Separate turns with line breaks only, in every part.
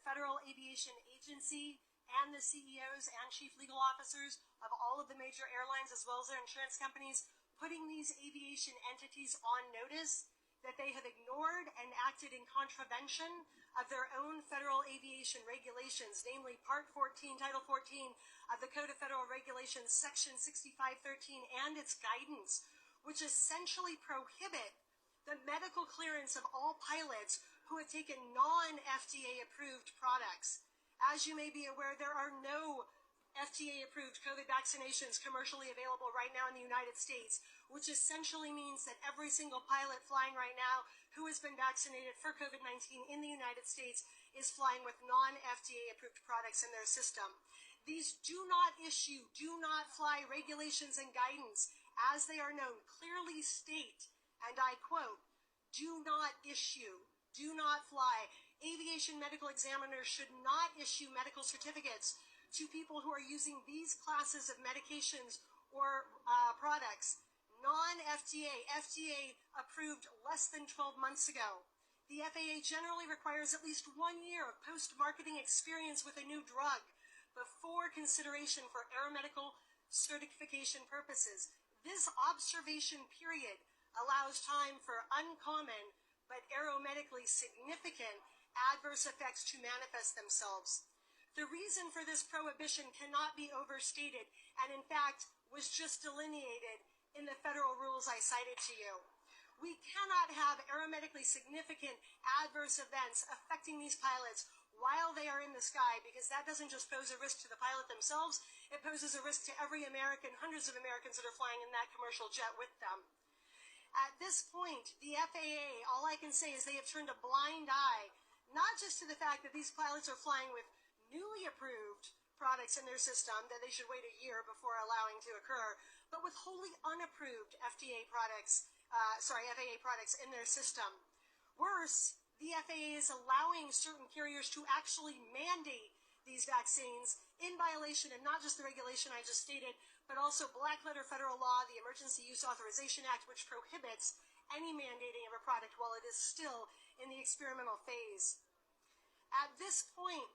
Federal Aviation Agency and the CEOs and chief legal officers of all of the major airlines as well as their insurance companies, putting these aviation entities on notice that they have ignored and acted in contravention of their own federal aviation regulations, namely Part 14, Title 14 of the Code of Federal Regulations, Section 6513, and its guidance, which essentially prohibit the medical clearance of all pilots who have taken non-FDA approved products. As you may be aware, there are no FDA-approved COVID vaccinations commercially available right now in the United States, which essentially means that every single pilot flying right now who has been vaccinated for COVID-19 in the United States is flying with non-FDA-approved products in their system. These do not fly regulations and guidance, as they are known, clearly state, and I quote, do not issue, do not fly. Aviation medical examiners should not issue medical certificates to people who are using these classes of medications or products. Non-FDA, FDA approved less than 12 months ago. The FAA generally requires at least 1 year of post-marketing experience with a new drug before consideration for aeromedical certification purposes. This observation period allows time for uncommon but aeromedically significant adverse effects to manifest themselves. The reason for this prohibition cannot be overstated, and in fact was just delineated in the federal rules I cited to you. We cannot have aeromedically significant adverse events affecting these pilots while they are in the sky, because that doesn't just pose a risk to the pilot themselves, it poses a risk to every American, hundreds of Americans that are flying in that commercial jet with them. At this point, the FAA, all I can say is they have turned a blind eye, not just to the fact that these pilots are flying with newly approved products in their system that they should wait a year before allowing to occur, but with wholly unapproved FAA products in their system. Worse, the FAA is allowing certain carriers to actually mandate these vaccines in violation of not just the regulation I just stated, but also black letter federal law, the Emergency Use Authorization Act, which prohibits any mandating of a product while it is still in the experimental phase. At this point,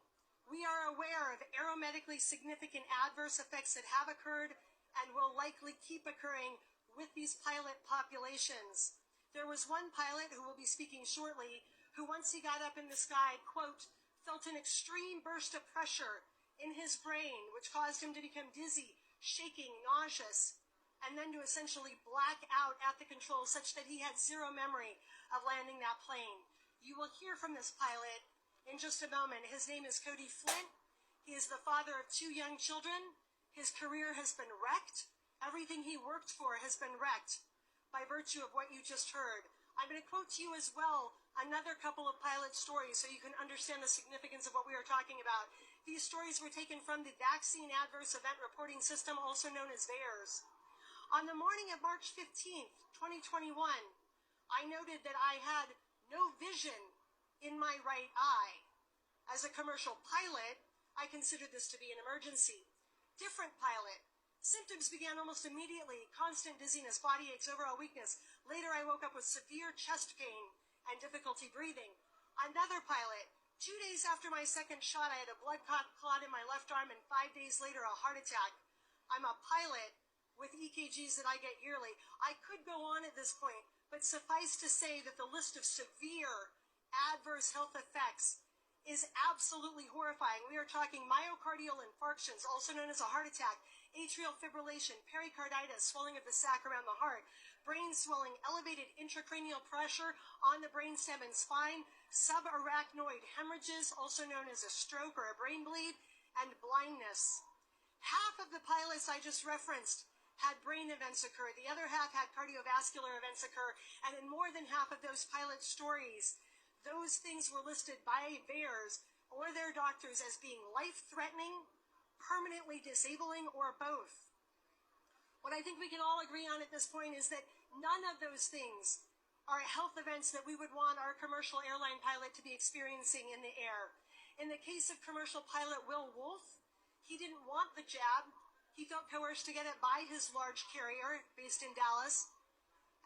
we are aware of aeromedically significant adverse effects that have occurred and will likely keep occurring with these pilot populations. There was one pilot who will be speaking shortly who, once he got up in the sky, quote, felt an extreme burst of pressure in his brain, which caused him to become dizzy, shaking, nauseous, and then to essentially black out at the controls such that he had zero memory of landing that plane. You will hear from this pilot in just a moment. His name is Cody Flint. He is the father of 2 young children. His career has been wrecked. Everything he worked for has been wrecked by virtue of what you just heard. I'm going to quote to you as well another couple of pilot stories so you can understand the significance of what we are talking about. These stories were taken from the Vaccine Adverse Event Reporting System, also known as VAERS. On the morning of March 15th, 2021, I noted that I had no vision in my right eye. As a commercial pilot, I considered this to be an emergency. Different pilot. Symptoms began almost immediately: constant dizziness, body aches, overall weakness. Later, I woke up with severe chest pain and difficulty breathing. Another pilot. 2 days after my second shot, I had a blood clot in my left arm, and 5 days later, a heart attack. I'm a pilot with EKGs that I get yearly. I could go on at this point, but suffice to say that the list of severe adverse health effects is absolutely horrifying. We are talking myocardial infarctions, also known as a heart attack, atrial fibrillation, pericarditis, swelling of the sac around the heart, brain swelling, elevated intracranial pressure on the brainstem and spine, subarachnoid hemorrhages, also known as a stroke or a brain bleed, and blindness. Half of the pilots I just referenced had brain events occur. The other half had cardiovascular events occur, and in more than half of those pilot stories, those things were listed by VAERS or their doctors as being life-threatening, permanently disabling, or both. What I think we can all agree on at this point is that none of those things are health events that we would want our commercial airline pilot to be experiencing in the air. In the case of commercial pilot Will Wolf, he didn't want the jab. He felt coerced to get it by his large carrier based in Dallas,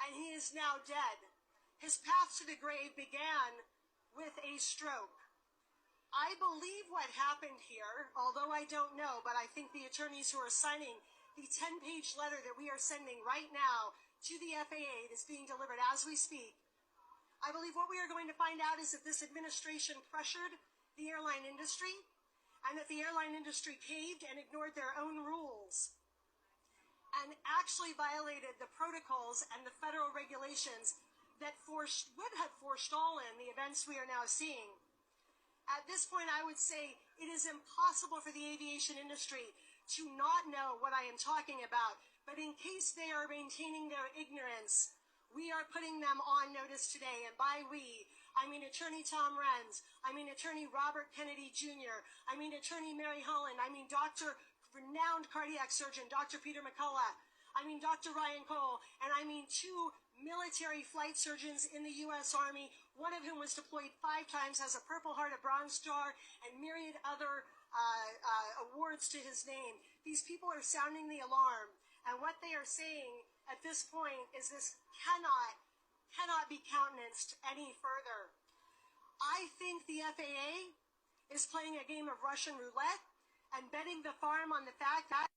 and he is now dead. His path to the grave began with a stroke. I believe what happened here, although I don't know, but I think the attorneys who are signing the 10-page letter that we are sending right now to the FAA that's being delivered as we speak, I believe what we are going to find out is that this administration pressured the airline industry and that the airline industry caved and ignored their own rules and actually violated the protocols and the federal regulations that would have forestallen the events we are now seeing. At this point, I would say it is impossible for the aviation industry to not know what I am talking about. But in case they are maintaining their ignorance, we are putting them on notice today. And by we, I mean Attorney Tom Renz, I mean Attorney Robert Kennedy Jr., I mean Attorney Mary Holland, I mean renowned cardiac surgeon Dr. Peter McCullough, I mean Dr. Ryan Cole, and I mean 2 military flight surgeons in the U.S. Army, one of whom was deployed 5 times, has a Purple Heart, a Bronze Star, and myriad other awards to his name. These people are sounding the alarm, and what they are saying at this point is this cannot be countenanced any further. I think the FAA is playing a game of Russian roulette and betting the farm on the fact that